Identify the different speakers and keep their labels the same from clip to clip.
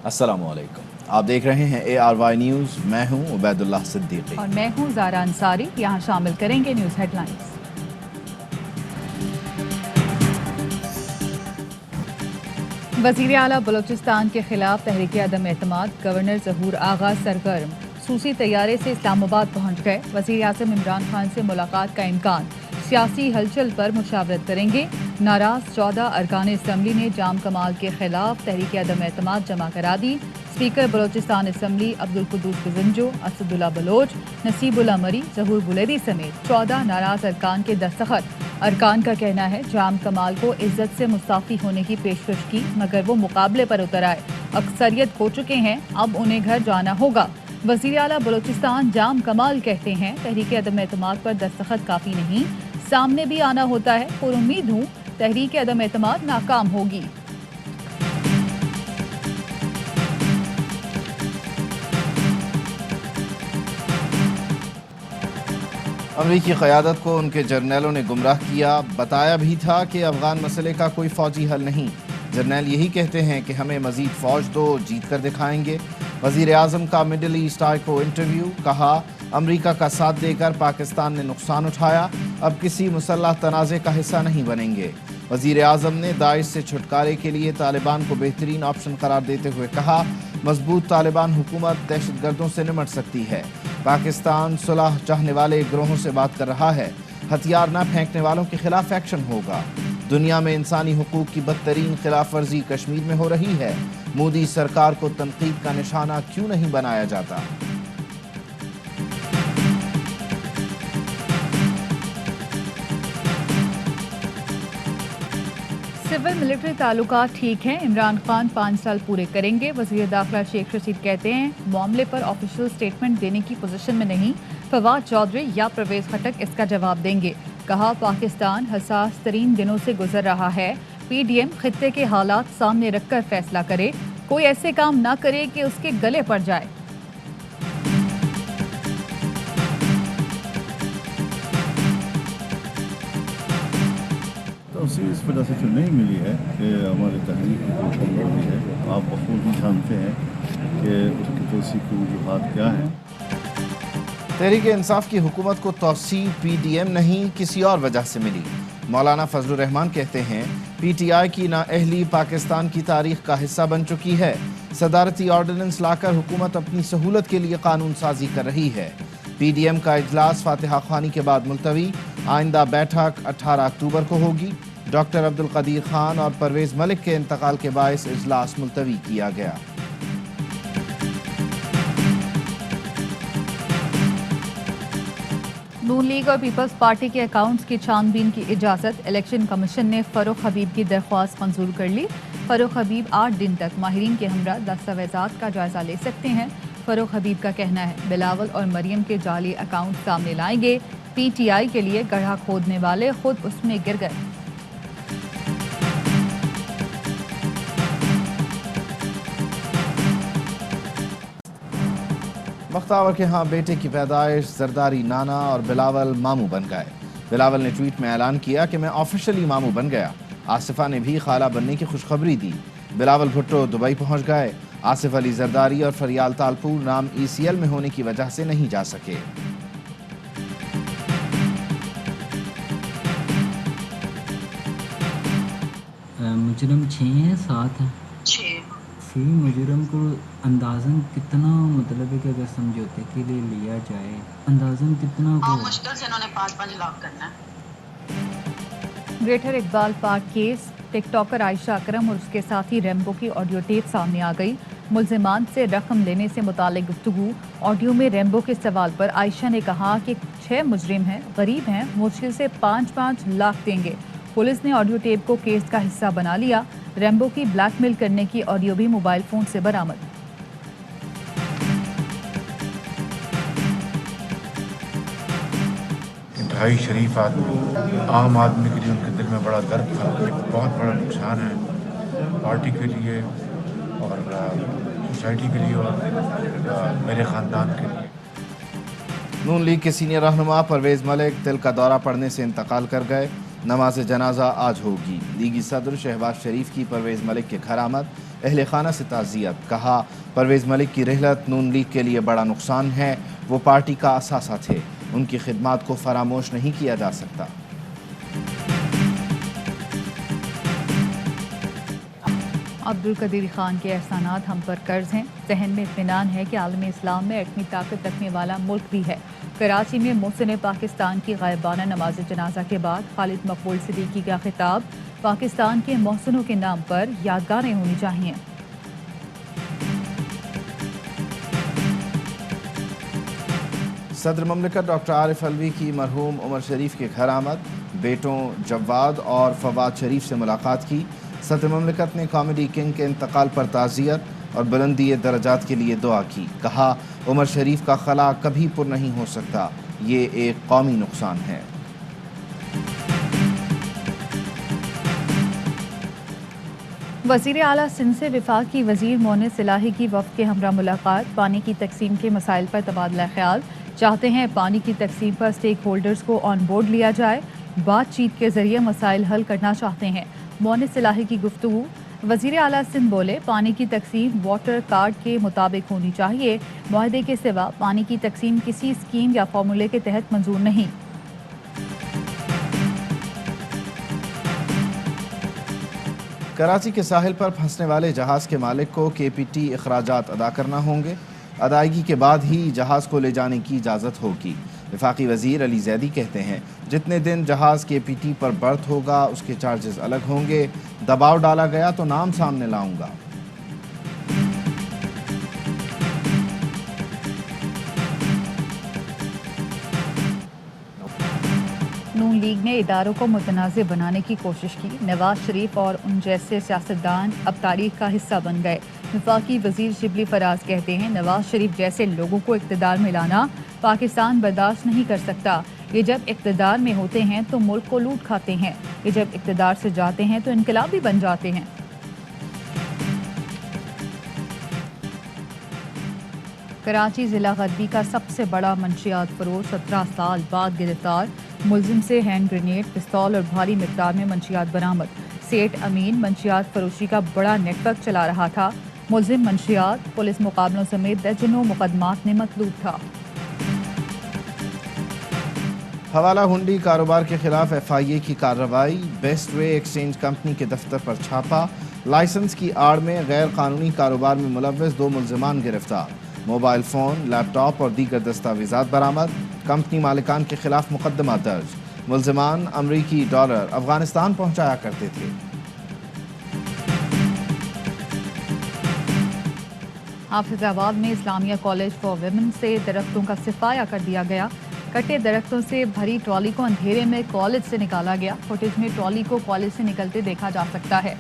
Speaker 1: अस्सलाम वालेकुम, आप देख रहे हैं ARY न्यूज़। मैं हूं उबैदुल्लाह सिद्दीकी
Speaker 2: और मैं हूं ज़ारा अंसारी। यहाँ शामिल करेंगे न्यूज़ हेडलाइंस। वज़ीर आला बलूचिस्तान के खिलाफ तहरीक अदम एतमाद, गवर्नर ज़हूर आगा सरगर्म। सूसी तैयारे से इस्लामाबाद पहुंच गए। वज़ीर आज़म इमरान खान से मुलाकात का इम्कान। सियासी हलचल पर मुशावरत करेंगे। नाराज 14 अरकान असम्बली ने जाम कमाल के खिलाफ तहरीक अदम एतमाद जमा करा दी। स्पीकर बलूचिस्तान असम्बली अब्दुल कुद्दूस बिजंजो, असदुल्ला बलोच, नसीबुल्ला मरी, ज़हूर बुलेदी समेत 14 नाराज अरकान के दस्तखत। अरकान का कहना है जाम कमाल को इज्जत से मुस्ताफ़ी होने की पेशकश की, मगर वो मुकाबले पर उतर आए। अक्सरियत हो चुके हैं, अब उन्हें घर जाना होगा। वज़ीर आला बलूचिस्तान जाम कमाल कहते हैं तहरीक अदम एतमाद पर दस्तखत काफ़ी नहीं, सामने भी आना होता है। और उम्मीद हूँ तहरीक अदम एतमाद नाकाम होगी।
Speaker 1: अमरीकी क़यादत को उनके जर्नैलों ने गुमराह किया। बताया भी था कि अफ़गान मसले का कोई फ़ौजी हल नहीं। जर्नैल यही कहते हैं कि हमें मज़ीद फ़ौज दो, जीत कर दिखाएंगे। वज़ीर आज़म का मिडल ईस्ट आई को इंटरव्यू। कहा अमरीका का साथ देकर पाकिस्तान ने नुकसान उठाया, अब किसी मुसल्लह तनाज़े का हिस्सा नहीं बनेंगे। वज़ीर आज़म ने दाइश से छुटकारे के लिए तालिबान को बेहतरीन ऑप्शन करार देते हुए कहा मजबूत तालिबान हुकूमत दहशतगर्दों से निमट सकती है। पाकिस्तान सुलह चाहने वाले गिरोहों से बात कर रहा है, हथियार न फेंकने वालों के खिलाफ एक्शन होगा। दुनिया में इंसानी हुकूक की बदतरीन खिलाफ वर्जी कश्मीर में हो रही है। मोदी सरकार को तनकीद का निशाना क्यों नहीं बनाया जाता।
Speaker 2: सिविल मिलिट्री ताल्लुकात ठीक हैं, इमरान खान 5 साल पूरे करेंगे। वज़ीर दाखिला शेख रशीद कहते हैं मामले पर ऑफिशियल स्टेटमेंट देने की पोजीशन में नहीं। फवाद चौधरी या परवेज खटक इसका जवाब देंगे। कहा पाकिस्तान हसास तरीन दिनों से गुजर रहा है। PDM खित्ते के हालात सामने रखकर फैसला करे, कोई ऐसे काम ना करे कि उसके गले पड़ जाए।
Speaker 3: इस वजह से तो नहीं मिली है कि हमारी तहरीक की जो बढ़ी है, आप बखूबी जानते हैं कि उसकी तोसी की वजूहात क्या हैं।
Speaker 1: तहरीक इंसाफ की हुकूमत को तौसी PDM नहीं किसी और वजह से मिली। मौलाना फजलुर रहमान कहते हैं PTI की नाअहली पाकिस्तान की तारीख का हिस्सा बन चुकी है। सदारती ऑर्डिनेंस लाकर हुकूमत अपनी सहूलत के लिए कानून साजी कर रही है। PDM का इजलास फातिहा ख्वानी के बाद मुलतवी। आइंदा बैठक 18 अक्टूबर को होगी। डॉक्टर अब्दुल कदीर खान और परवेज मलिक के इंतकाल के बायस इजलास मुलतवी किया गया।
Speaker 2: नून लीग और पीपल्स पार्टी के अकाउंट्स की छानबीन की इजाज़त। इलेक्शन कमीशन ने फरूख हबीब की दरख्वास्त मंजूर कर ली। फरूख हबीब 8 दिन तक माहिरीन के हमरा दस्तावेजात का जायजा ले सकते हैं। फरूख हबीब का कहना है बिलावल और मरियम के जाली अकाउंट सामने लाएंगे। PTI के लिए गड्ढा खोदने वाले खुद उसमें गिर गए।
Speaker 1: बख्तावर के यहाँ बेटे की पैदाइश, जरदारी नाना और बिलावल मामू बन गए। बिलावल ने ट्वीट में ऐलान किया कि मैं ऑफिशियली मामू बन गया। आसिफा ने भी खाला बनने की खुशखबरी दी। बिलावल भुट्टो दुबई पहुंच गए। आसिफ अली जरदारी और फरियाल तालपुर नाम ECL में होने की वजह से नहीं जा सके।
Speaker 4: मुजरम 6 हैं 7 हैं 6 मुजरम को अंदाजन कितना, मतलब है कि अगर समझौते के लिए लिया जाए अंदाजन कितना को
Speaker 5: मुश्किल से इन्होंने 5-5 लाख करना है।
Speaker 2: Greater Iqbal park case. TikToker Ayesha Akram और उसके साथी रेम्बो की ऑडियो टेप सामने आ गई। मुल्जिमान से रकम लेने से मुतालिक गुफ्तगू। ऑडियो में रेम्बो के सवाल पर आयशा ने कहा कि 6 मुजरिम हैं, गरीब हैं, मुश्किल से 5-5 लाख देंगे। पुलिस ने ऑडियो टेप को केस का हिस्सा बना लिया। रेम्बो की ब्लैकमेल करने की ऑडियो भी मोबाइल फोन से बरामद।
Speaker 6: इंतहाई शरीफ आदमी, आम आदमी के लिए उनके दिल में बड़ा दर्द था। बहुत बड़ा नुकसान है पार्टी के लिए और सोसाइटी के लिए और मेरे ख़ानदान के लिए।
Speaker 1: नून लीग के सीनियर रहनुमा परवेज मलिक दिल का दौरा पड़ने से इंतकाल कर गए। नमाज जनाजा आज होगी। लीगी सदर शहबाज शरीफ की परवेज मलिक के घर आमद। اہل خانہ سے تعزیت. کہا پرویز ملک کی رحلت نون لیگ کے لیے بڑا نقصان ہے. وہ پارٹی کا اثاثہ تھے. ان کی خدمات کو فراموش نہیں کیا جا سکتا.
Speaker 2: عبدالقدیر خان کے احسانات ہم پر قرض ہیں. ذہن میں اطمینان ہے کہ عالم اسلام میں ایٹمی طاقت رکھنے والا ملک بھی ہے. کراچی میں محسن پاکستان کی غائبانہ نماز جنازہ کے بعد خالد مقبول صدیقی کا خطاب. پاکستان کے محسنوں کے نام پر یادگاریں ہونی چاہیے.
Speaker 1: صدر مملکت ڈاکٹر عارف علوی کی مرحوم عمر شریف کے گھر آمد. بیٹوں جواد اور فواد شریف سے ملاقات کی. صدر مملکت نے کامیڈی کنگ کے انتقال پر تعزیت اور بلندی درجات کے لیے دعا کی. کہا عمر شریف کا خلا کبھی پر نہیں ہو سکتا. یہ ایک قومی نقصان ہے.
Speaker 2: وزیر اعلیٰ سندھ سے وفاقی وزیر مونس صلاحی کی وفد کے ہمراہ ملاقات. پانی کی تقسیم کے مسائل پر تبادلہ خیال. چاہتے ہیں پانی کی تقسیم پر اسٹیک ہولڈرز کو آن بورڈ لیا جائے. بات چیت کے ذریعے مسائل حل کرنا چاہتے ہیں. مونس صلاحی کی گفتگو. وزیر اعلیٰ سندھ بولے پانی کی تقسیم واٹر کارڈ کے مطابق ہونی چاہیے. معاہدے کے سوا پانی کی تقسیم کسی اسکیم یا فارمولے کے تحت منظور نہیں.
Speaker 1: کراچی کے ساحل پر پھنسنے والے جہاز کے مالک کو KPT اخراجات ادا کرنا ہوں گے. ادائیگی کے بعد ہی جہاز کو لے جانے کی اجازت ہوگی. وفاقی وزیر علی زیدی کہتے ہیں جتنے دن جہاز KPT پر برتھ ہوگا اس کے چارجز الگ ہوں گے. دباؤ ڈالا گیا تو نام سامنے لاؤں گا.
Speaker 2: نون لیگ نے اداروں کو متنازع بنانے کی کوشش کی. نواز شریف اور ان جیسے سیاستدان اب تاریخ کا حصہ بن گئے. وفاقی وزیر شبلی فراز کہتے ہیں نواز شریف جیسے لوگوں کو اقتدار میں لانا پاکستان برداشت نہیں کر سکتا. یہ جب اقتدار میں ہوتے ہیں تو ملک کو لوٹ کھاتے ہیں. یہ جب اقتدار سے جاتے ہیں تو انقلابی بن جاتے ہیں. کراچی ضلع غربی کا سب سے بڑا منشیات فروش 17 سال بعد گرفتار. ملزم سے ہینڈ گرینیڈ، پستول اور بھاری مقدار میں منشیات برآمد. سیٹ امین منشیات فروشی کا بڑا نیٹ ورک چلا رہا تھا. ملزم منشیات پولیس مقابلوں سمیت درجنوں مقدمات میں مطلوب تھا.
Speaker 1: حوالہ ہنڈی کاروبار کے خلاف FIA کی کارروائی. بیسٹ وے ایکسچینج کمپنی کے دفتر پر چھاپا. لائسنس کی آڑ میں غیر قانونی کاروبار میں ملوث 2 ملزمان گرفتار. موبائل فون، لیپ ٹاپ اور دیگر دستاویزات برآمد. کمپنی مالکان کے خلاف مقدمہ درج. ملزمان امریکی ڈالر افغانستان پہنچایا کرتے تھے.
Speaker 2: حافظ آباد میں اسلامیہ کالج فار ویمن سے درختوں کا صفایا کر دیا گیا. کٹے درختوں سے بھری ٹرالی کو اندھیرے میں کالج سے نکالا گیا. فوٹیج میں ٹرالی کو کالج سے نکلتے دیکھا جا سکتا ہے.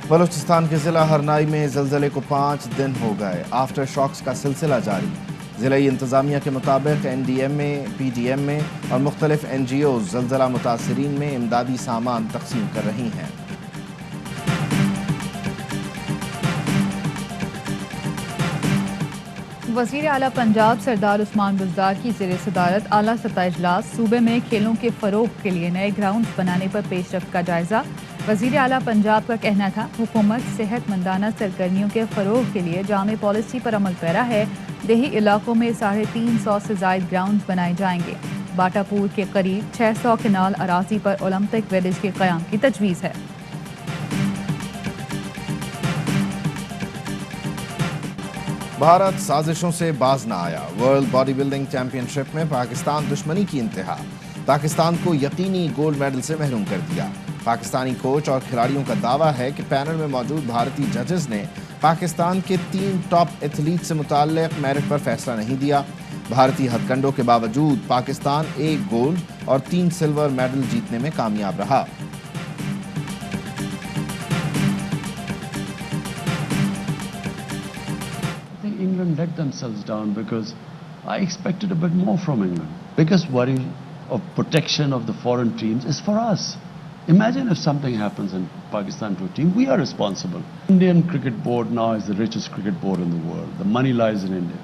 Speaker 1: بلوچستان کے ضلع ہرنائی میں زلزلے کو 5 دن ہو گئے. آفٹر شاکس کا سلسلہ جاری. ضلعی انتظامیہ کے مطابق NDM میں، PDM میں اور مختلف NGOز زلزلہ متاثرین میں امدادی سامان تقسیم کر رہی ہیں.
Speaker 2: وزیر اعلیٰ پنجاب سردار عثمان بزدار کی زیر صدارت اعلیٰ سطح اجلاس. صوبے میں کھیلوں کے فروغ کے لیے نئے گراؤنڈز بنانے پر پیش رفت کا جائزہ. وزیر اعلیٰ پنجاب کا کہنا تھا حکومت صحت مندانہ سرگرمیوں کے فروغ کے لیے جامع پالیسی پر عمل پیرا ہے. دیہی علاقوں میں 350 سے زائد گراؤنڈز بنائے جائیں گے. باٹا پور کے قریب 600 کنال اراضی پر اولمپک ویلیج کے قیام کی تجویز ہے.
Speaker 1: بھارت سازشوں سے باز نہ آیا. ورلڈ باڈی بلڈنگ چیمپئن شپ میں پاکستان دشمنی کی انتہا. پاکستان کو یقینی گولڈ میڈل سے محروم کر دیا. پاکستانی کوچ اور کھلاڑیوں کا دعویٰ ہے کہ پینل میں موجود بھارتی ججز نے پاکستان کے 3 ٹاپ ایتھلیٹ سے متعلق میرٹ پر فیصلہ نہیں دیا. بھارتی ہتھ کنڈوں کے باوجود پاکستان 1 گولڈ اور 3 سلور میڈل جیتنے میں کامیاب رہا.
Speaker 7: England let themselves down because I expected a bit more from England. Biggest worry of protection of the foreign teams is for us. Imagine if something happens in Pakistan to a team, we are responsible. Indian cricket board now is the richest cricket board in the world. The money lies in India.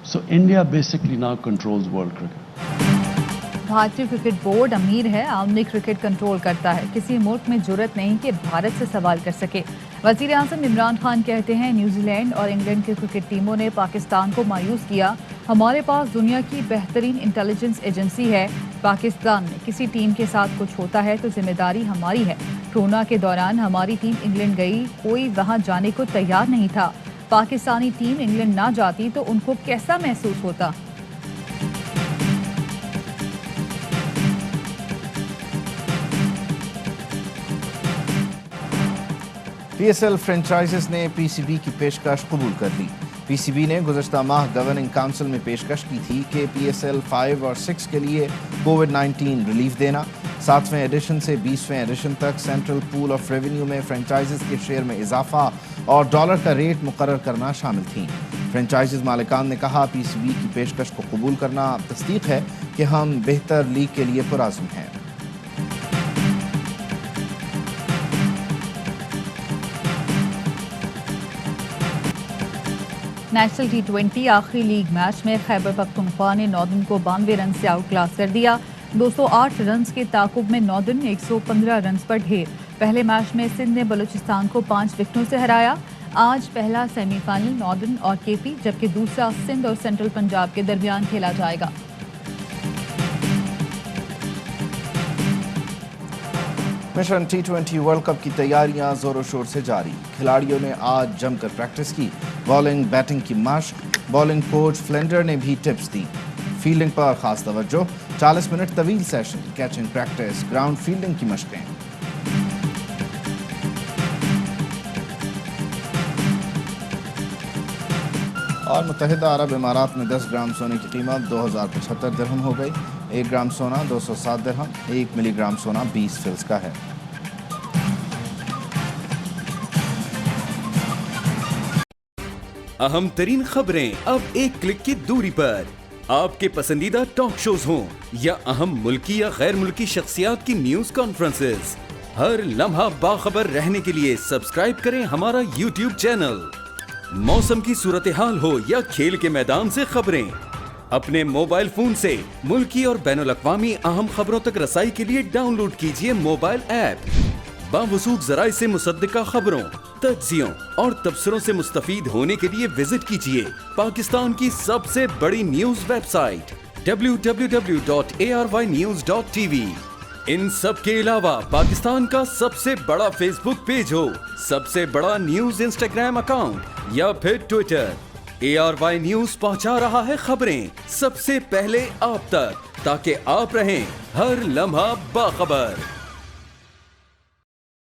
Speaker 7: So India basically now controls world cricket.
Speaker 2: भारतीय cricket board अमीर है, आमने cricket control करता है, किसी मुल्क में जुर्रत नहीं कि भारत से सवाल कर सके। वज़ीर आज़म इमरान खान कहते हैं न्यूजीलैंड और इंग्लैंड की क्रिकेट टीमों ने पाकिस्तान को मायूस किया। हमारे पास दुनिया की बेहतरीन इंटेलिजेंस एजेंसी है। पाकिस्तान में किसी टीम के साथ कुछ होता है तो जिम्मेदारी हमारी है। कोरोना के दौरान हमारी टीम इंग्लैंड गई, कोई वहां जाने को तैयार नहीं था। पाकिस्तानी टीम इंग्लैंड ना जाती तो उनको कैसा महसूस होता।
Speaker 1: PSL फ्रेंचाइजेस ने PCB की पेशकश कबूल कर ली। PCB ने गुज़श्ता माह गवर्निंग काउंसिल में पेशकश की थी कि PSL 5 और 6 के लिए कोविड-19 रिलीफ देना। 7वें एडिशन से 20वें एडिशन तक सेंट्रल पूल ऑफ रेवेन्यू में फ्रेंचाइजेस के शेयर में इजाफा और डॉलर का रेट मुकर्रर करना शामिल थी। फ्रेंचाइजेस मालिकान ने कहा PCB की पेशकश को कबूल करना तस्दीक है कि हम बेहतर लीग के लिए पुराज़्म हैं।
Speaker 2: नेशनल T20 आखिरी लीग मैच में खैबर पख्तूनख्वा ने नॉर्दर्न को 92 रन से आउट क्लास कर दिया। 208 रन के ताकुब में नॉर्दर्न 115 रन पर ढेर। पहले मैच में सिंध ने बलूचिस्तान को 5 विकेटों से हराया। आज पहला सेमीफाइनल नॉर्दर्न और KP जबकि दूसरा सिंध और सेंट्रल पंजाब के दरमियान खेला जाएगा।
Speaker 1: मिशन T20 वर्ल्ड कप की तैयारियां जोरों शोर से जारी। खिलाड़ियों ने आज जमकर प्रैक्टिस की। बॉलिंग बैटिंग की मशक। बॉलिंग कोच फ्लेंडर ने भी टिप्स दी। फील्डिंग पर खास तवज्जो। 40 मिनट तवील session, catching practice, ground fielding की मशकें। और मुत्तहिदा अरब इमारात में 10 ग्राम सोने की कीमत 2075 दिरहम हो गई। 1 ग्राम सोना 207 दिरहम, 1 मिलीग्राम सोना 20 फिल्स का है।
Speaker 8: अहम तरीन खबरें अब एक क्लिक की दूरी पर। आपके पसंदीदा टॉक शोज हों या अहम मुल्की या गैर मुल्की शख्सियात की न्यूज कॉन्फ्रेंसेस, हर लम्हा बाखबर रहने के लिए सब्सक्राइब करें हमारा YouTube चैनल। मौसम की सूरत हाल हो या खेल के मैदान से खबरें, अपने मोबाइल फोन से मुल्की और बैनुल-अक़वामी अहम खबरों तक रसाई के लिए डाउनलोड कीजिए मोबाइल ऐप। बावसूख ज़राए से मुसद्दिका खबरों, तज्ज़ियों और तबसरों से मुस्तफ़ीद होने के लिए विजिट कीजिए पाकिस्तान की सबसे बड़ी न्यूज वेबसाइट www.arYnews.tv। इन सब के अलावा पाकिस्तान का सबसे बड़ा फेसबुक पेज हो, सबसे बड़ा न्यूज इंस्टाग्राम अकाउंट या फिर ट्विटर, ARY न्यूज पहुंचा रहा है खबरें सबसे पहले आप तक, ताकि आप रहें हर लम्हा बाखबर।